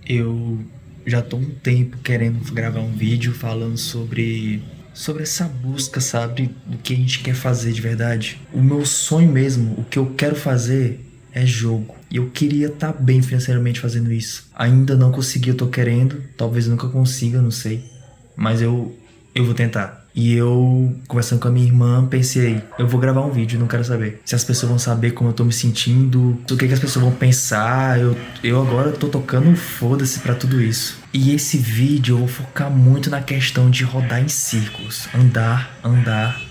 Eu já tô um tempo querendo gravar um vídeo falando sobre essa busca, sabe, do que a gente quer fazer de verdade. O meu sonho mesmo, o que eu quero fazer é jogo. E eu queria estar bem financeiramente fazendo isso. Ainda não consegui, eu tô querendo, talvez eu nunca consiga, não sei. Mas eu vou tentar. E eu, conversando com a minha irmã, pensei, eu vou gravar um vídeo, não quero saber se as pessoas vão saber como eu tô me sentindo, o que as pessoas vão pensar. Eu agora tô tocando foda-se pra tudo isso. E esse vídeo eu vou focar muito na questão de rodar em círculos, andar,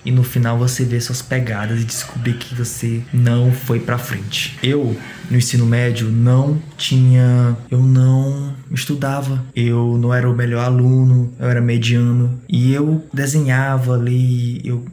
e no final você ver suas pegadas e descobrir que você não foi pra frente. Eu, no ensino médio, eu não estudava, eu não era o melhor aluno, eu era mediano, e eu desenhava ali, eu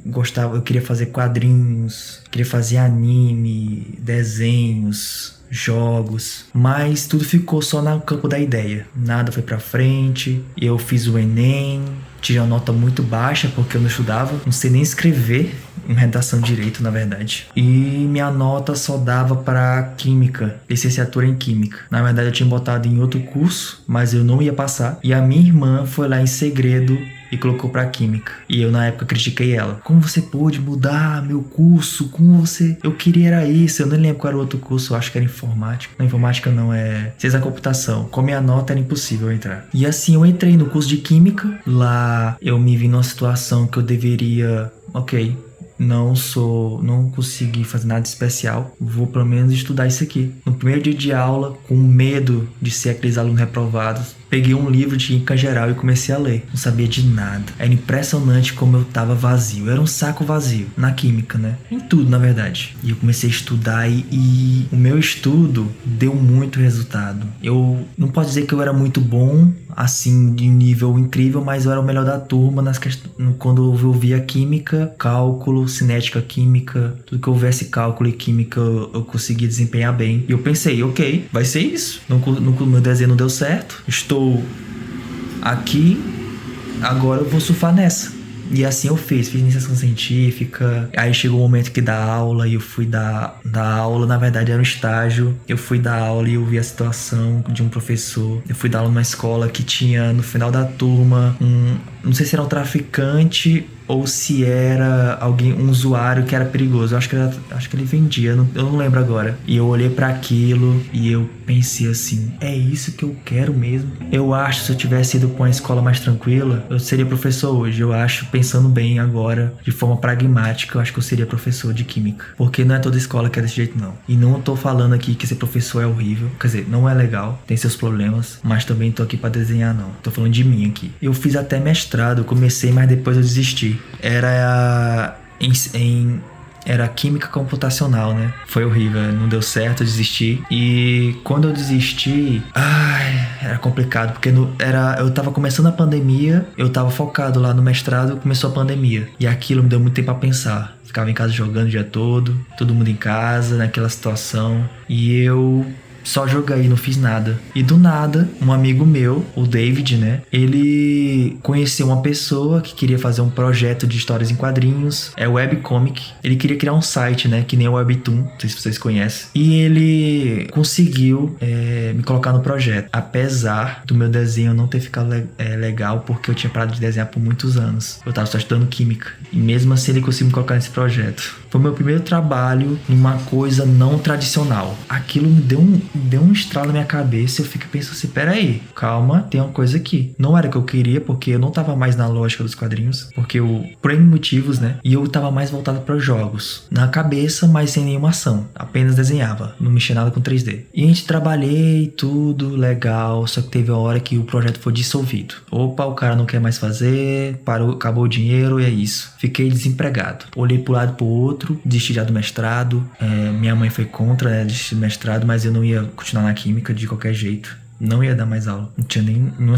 queria fazer quadrinhos, queria fazer anime, desenhos, jogos, mas tudo ficou só no campo da ideia. Nada foi pra frente. Eu fiz o Enem, tirei uma nota muito baixa porque eu não estudava, não sei nem escrever em redação direito, na verdade. E minha nota só dava para química, licenciatura em química. Na verdade eu tinha botado em outro curso, mas eu não ia passar. E a minha irmã foi lá em segredo e colocou pra química. E eu na época critiquei ela. Como você pôde mudar meu curso? Como você... Eu queria era isso. Eu nem lembro qual era o outro curso. Eu acho que era informática. Não, informática não, é ciência da computação. Com a minha nota era impossível eu entrar. E assim, eu entrei no curso de química. Lá eu me vi numa situação que eu deveria... Ok, não consegui fazer nada especial, vou pelo menos estudar isso aqui. No primeiro dia de aula, com medo de ser aqueles alunos reprovados, peguei um livro de química geral e comecei a ler. Não sabia de nada. Era impressionante como eu tava vazio. Era um saco vazio. Na química, né? Em tudo, na verdade. E eu comecei a estudar e o meu estudo deu muito resultado. Eu não posso dizer que eu era muito bom, assim, de nível incrível, mas eu era o melhor da turma quando eu via química, cálculo, cinética química, tudo que houvesse cálculo e química eu conseguia desempenhar bem. E eu pensei, ok, vai ser isso. No meu desenho não deu certo. Estou aqui, agora eu vou surfar nessa. E assim eu fiz iniciação científica. Aí chegou o momento que dá aula e eu fui dar aula. Na verdade era um estágio. Eu fui dar aula e eu vi a situação de um professor. Eu fui dar aula numa escola que tinha no final da turma não sei se era um traficante ou se era um usuário que era perigoso. Eu acho que ele vendia, eu não lembro agora. E eu olhei pra aquilo e eu pensei assim, é isso que eu quero mesmo? Eu acho que se eu tivesse ido pra uma escola mais tranquila, eu seria professor hoje. Eu acho, pensando bem agora, de forma pragmática, eu acho que eu seria professor de química. Porque não é toda escola que é desse jeito, não. E não tô falando aqui que ser professor é horrível. Quer dizer, não é legal, tem seus problemas, mas também tô aqui pra desenhar, não. Tô falando de mim aqui. Eu fiz até mestrado, comecei, mas depois eu desisti. Era química computacional, né? Foi horrível, não deu certo, eu desisti. E quando eu desisti, era complicado, porque eu tava começando a pandemia, eu tava focado lá no mestrado, começou a pandemia. E aquilo me deu muito tempo pra pensar. Ficava em casa jogando o dia todo mundo em casa, naquela situação. E eu só joguei, não fiz nada. E do nada, um amigo meu, o David, né? Ele conheceu uma pessoa que queria fazer um projeto de histórias em quadrinhos. É webcomic. Ele queria criar um site, né? Que nem o Webtoon. Não sei se vocês conhecem. E ele conseguiu me colocar no projeto. Apesar do meu desenho não ter ficado legal, porque eu tinha parado de desenhar por muitos anos. Eu tava só estudando química. E mesmo assim ele conseguiu me colocar nesse projeto. Foi meu primeiro trabalho numa coisa não tradicional. Aquilo me deu um estralo na minha cabeça. Eu fico pensando assim, peraí, calma, tem uma coisa aqui. Não era o que eu queria, porque eu não tava mais na lógica dos quadrinhos. Por N motivos, né? E eu tava mais voltado para os jogos. Na cabeça, mas sem nenhuma ação. Apenas desenhava. Não mexia nada com 3D. E a gente trabalhei, tudo legal. Só que teve uma hora que o projeto foi dissolvido. Opa, o cara não quer mais fazer. Parou, acabou o dinheiro e é isso. Fiquei desempregado. Olhei pro lado pro outro. Desisti já do mestrado. Minha mãe foi contra, né? Desistir do mestrado, mas eu não ia continuar na química de qualquer jeito. Não ia dar mais aula. Não tinha nenhuma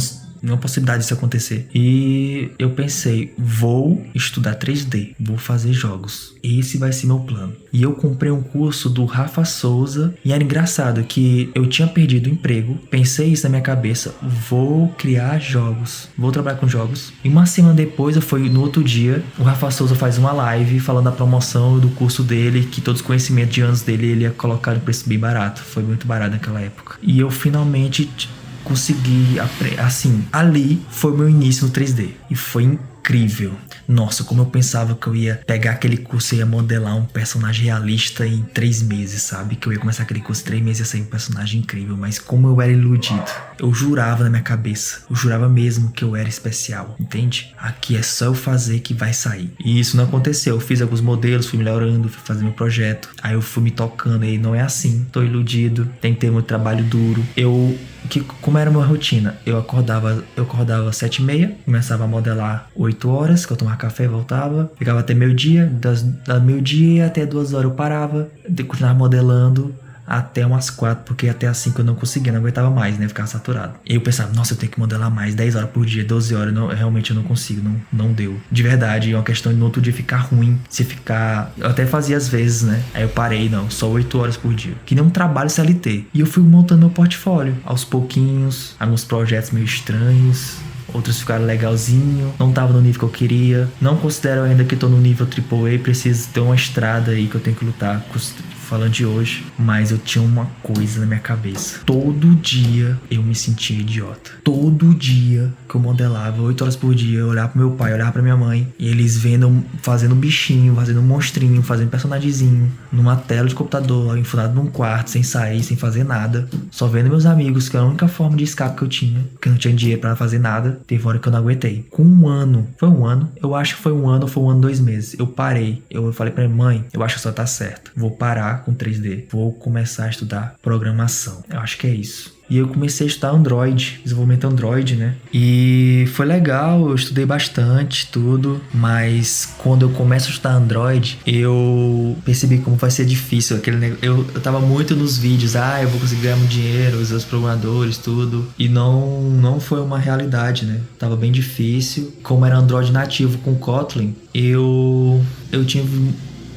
possibilidade disso acontecer. E eu pensei, vou estudar 3D, vou fazer jogos. Esse vai ser meu plano. E eu comprei um curso do Rafa Souza. E era engraçado que eu tinha perdido o emprego. Pensei isso na minha cabeça. Vou criar jogos. Vou trabalhar com jogos. E uma semana depois, no outro dia, o Rafa Souza faz uma live falando da promoção do curso dele, que todos os conhecimentos de anos dele ele ia colocar no preço bem barato. Foi muito barato naquela época. E eu finalmente consegui, assim, ali foi o meu início no 3D. E foi incrível. Nossa, como eu pensava que eu ia pegar aquele curso e ia modelar um personagem realista em 3 meses, sabe? Que eu ia começar aquele curso em 3 meses e ia sair um personagem incrível. Mas como eu era iludido. Eu jurava na minha cabeça. Eu jurava mesmo que eu era especial, entende? Aqui é só eu fazer que vai sair. E isso não aconteceu. Eu fiz alguns modelos, fui melhorando, fui fazendo meu projeto. Aí eu fui me tocando e não é assim. Tô iludido, tem que ter muito trabalho duro. Como era a minha rotina? Eu acordava 7h30, começava a modelar 8 horas, que eu tomava café e voltava. Ficava até meio-dia, da meio-dia até 2 horas eu parava, continuava modelando até umas 4, porque até as 5 eu não conseguia, não aguentava mais, né? Ficava saturado. E eu pensava, nossa, eu tenho que modelar mais, 10 horas por dia, 12 horas, realmente eu não consigo, não deu. De verdade, é uma questão de no outro dia ficar ruim, eu até fazia às vezes, né? Aí eu parei, não, só 8 horas por dia. Que nem um trabalho CLT. E eu fui montando meu portfólio, aos pouquinhos, alguns projetos meio estranhos, outros ficaram legalzinho, não tava no nível que eu queria. Não considero ainda que tô no nível AAA, preciso ter uma estrada aí que eu tenho que lutar, falando de hoje, mas eu tinha uma coisa na minha cabeça. Todo dia eu me sentia idiota. Todo dia que eu modelava, 8 horas por dia, eu olhava pro meu pai, olhava pra minha mãe, e eles fazendo bichinho, fazendo monstrinho, fazendo personagemzinho, numa tela de computador, enfurnado num quarto, sem sair, sem fazer nada. Só vendo meus amigos, que era a única forma de escape que eu tinha, porque eu não tinha dinheiro pra fazer nada. Teve hora que eu não aguentei. Com um ano, foi um ano, eu acho que foi um ano ou foi um ano, 2 meses. Eu parei, eu falei pra minha mãe, eu acho que só tá certo. Vou parar com 3D. Vou começar a estudar programação. Eu acho que é isso. E eu comecei a estudar Android, desenvolvimento Android, né? E foi legal, eu estudei bastante, tudo. Mas quando eu começo a estudar Android, eu percebi como vai ser difícil. Eu tava muito nos vídeos, eu vou conseguir ganhar muito dinheiro, os programadores, tudo. E não foi uma realidade, né? Tava bem difícil. Como era Android nativo com Kotlin, eu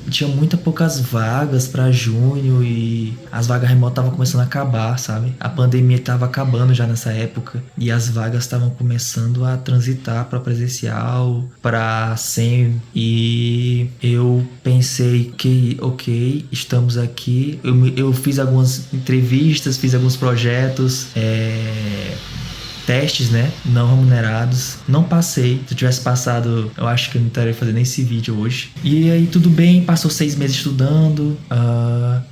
tinha muito poucas vagas pra junho e as vagas remotas estavam começando a acabar, sabe? A pandemia estava acabando já nessa época e as vagas estavam começando a transitar para presencial, para SEM, e eu pensei que, ok, estamos aqui. Eu fiz algumas entrevistas, fiz alguns projetos, testes, né, não remunerados. Não passei. Se eu tivesse passado, eu acho que eu não estaria fazendo esse vídeo hoje. E aí tudo bem, passou 6 meses estudando,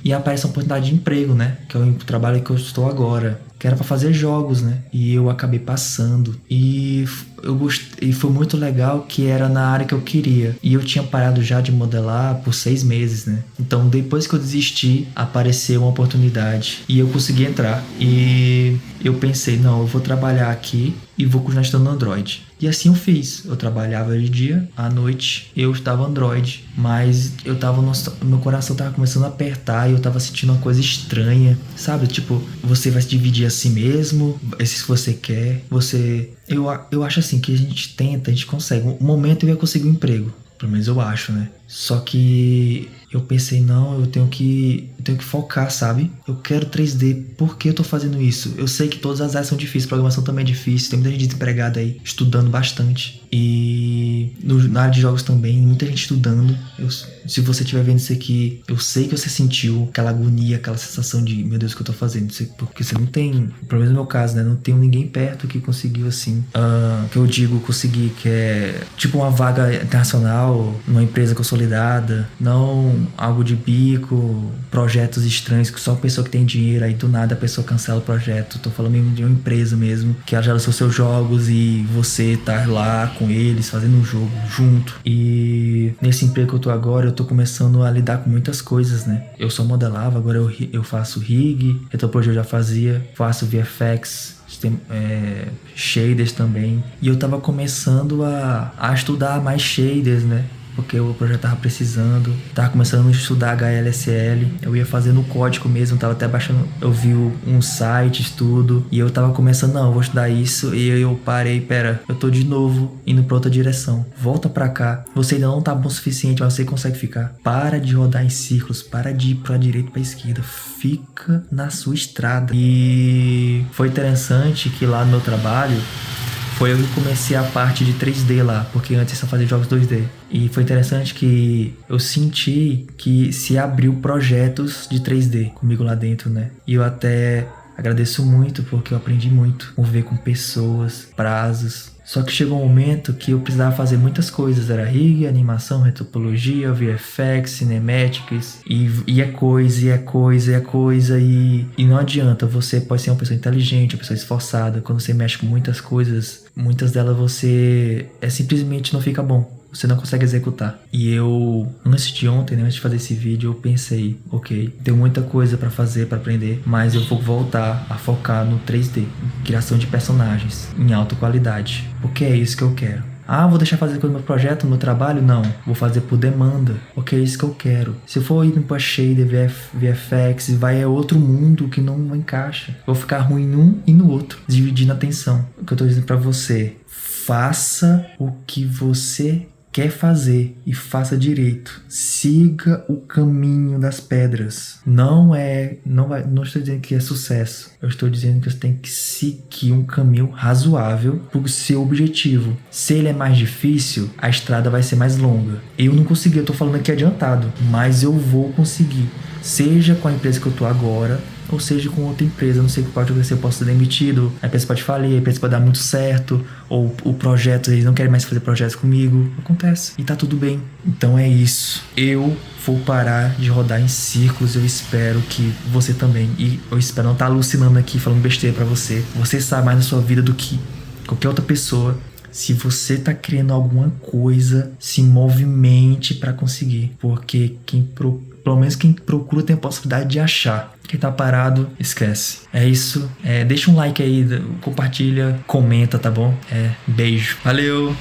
e aparece uma oportunidade de emprego, né, que é o trabalho que eu estou agora, que era pra fazer jogos, né? E eu acabei passando. E eu gostei, e foi muito legal, que era na área que eu queria. E eu tinha parado já de modelar por 6 meses, né? Então, depois que eu desisti, apareceu uma oportunidade. E eu consegui entrar. E eu pensei, não, eu vou trabalhar aqui e vou continuar estudando Android. E assim eu fiz. Eu trabalhava de dia, à noite eu estudava Android, mas meu coração tava começando a apertar e eu tava sentindo uma coisa estranha, sabe? Tipo, você vai se dividir a si mesmo, se você quer, eu acho assim, que a gente consegue. Um momento eu ia conseguir um emprego, pelo menos eu acho, né? Só que eu pensei, não, eu tenho que focar, sabe? Eu quero 3D, por que eu tô fazendo isso? Eu sei que todas as áreas são difíceis, programação também é difícil, tem muita gente desempregada aí, estudando bastante. E na área de jogos também, muita gente estudando. Se você estiver vendo isso aqui, eu sei que você sentiu aquela agonia, aquela sensação de, meu Deus, o que eu tô fazendo? Porque você não tem, pelo menos no meu caso, né? Não tenho ninguém perto que conseguiu assim. Que eu digo conseguir, que é tipo uma vaga internacional, numa empresa consolidada, não algo de bico, projetos estranhos que só a pessoa que tem dinheiro, aí do nada a pessoa cancela o projeto. Tô falando mesmo de uma empresa mesmo, que ela já lançou seus jogos e você tá lá com eles, fazendo um jogo junto. E nesse emprego que eu tô agora, eu tô começando a lidar com muitas coisas, né? Eu só modelava, agora eu faço rig, Retroprojeto eu já fazia, faço VFX, shaders também. E eu tava começando a estudar mais shaders, né? Porque o projeto tava precisando. Tava começando a estudar HLSL. Eu ia fazendo o código mesmo, tava até baixando. Eu vi uns sites, tudo. E eu tava começando, não, eu vou estudar isso. E eu parei, pera, eu tô de novo indo pra outra direção. Volta pra cá. Você ainda não tá bom o suficiente, mas você consegue ficar. Para de rodar em círculos, para de ir pra direita e pra esquerda. Fica na sua estrada. E foi interessante que lá no meu trabalho, foi eu que comecei a parte de 3D lá, porque antes eu só fazia jogos 2D. E foi interessante que eu senti que se abriu projetos de 3D comigo lá dentro, né? E eu até Agradeço muito porque eu aprendi muito. Conviver com pessoas, prazos. Só que chegou um momento que eu precisava fazer muitas coisas. Era rig, animação, retopologia, VFX, cinematics. E é coisa, e é coisa, e é coisa. E não adianta. Você pode ser uma pessoa inteligente, uma pessoa esforçada. Quando você mexe com muitas coisas, muitas delas você simplesmente não fica bom. Você não consegue executar. E eu, antes de ontem, né, antes de fazer esse vídeo, eu pensei, ok, tenho muita coisa pra fazer, pra aprender, mas eu vou voltar a focar no 3D, criação de personagens, em alta qualidade, porque é isso que eu quero. Ah, vou deixar fazer coisa no meu projeto, no meu trabalho? Não, vou fazer por demanda, porque é isso que eu quero. Se eu for indo pra shader, VFX, é outro mundo que não encaixa. Vou ficar ruim num e no outro, dividindo a atenção. O que eu tô dizendo pra você, faça o que você quer fazer e faça direito. Siga o caminho das pedras. Não estou dizendo que é sucesso. Eu estou dizendo que você tem que seguir um caminho razoável para o seu objetivo. Se ele é mais difícil, a estrada vai ser mais longa. Eu não consegui, eu estou falando aqui adiantado, mas eu vou conseguir. Seja com a empresa que eu estou agora, ou seja com outra empresa, não sei o que pode acontecer, eu posso ser demitido, a empresa pode falir, a empresa pode dar muito certo, ou o projeto, eles não querem mais fazer projetos comigo, acontece, e tá tudo bem. Então é isso, eu vou parar de rodar em círculos, eu espero que você também, e eu espero não estar alucinando aqui, falando besteira pra você sabe mais da sua vida do que qualquer outra pessoa. Se você tá querendo alguma coisa, se movimente pra conseguir, porque pelo menos quem procura tem a possibilidade de achar. Quem tá parado, esquece. É isso. Deixa um like aí, compartilha, comenta, tá bom? Beijo. Valeu!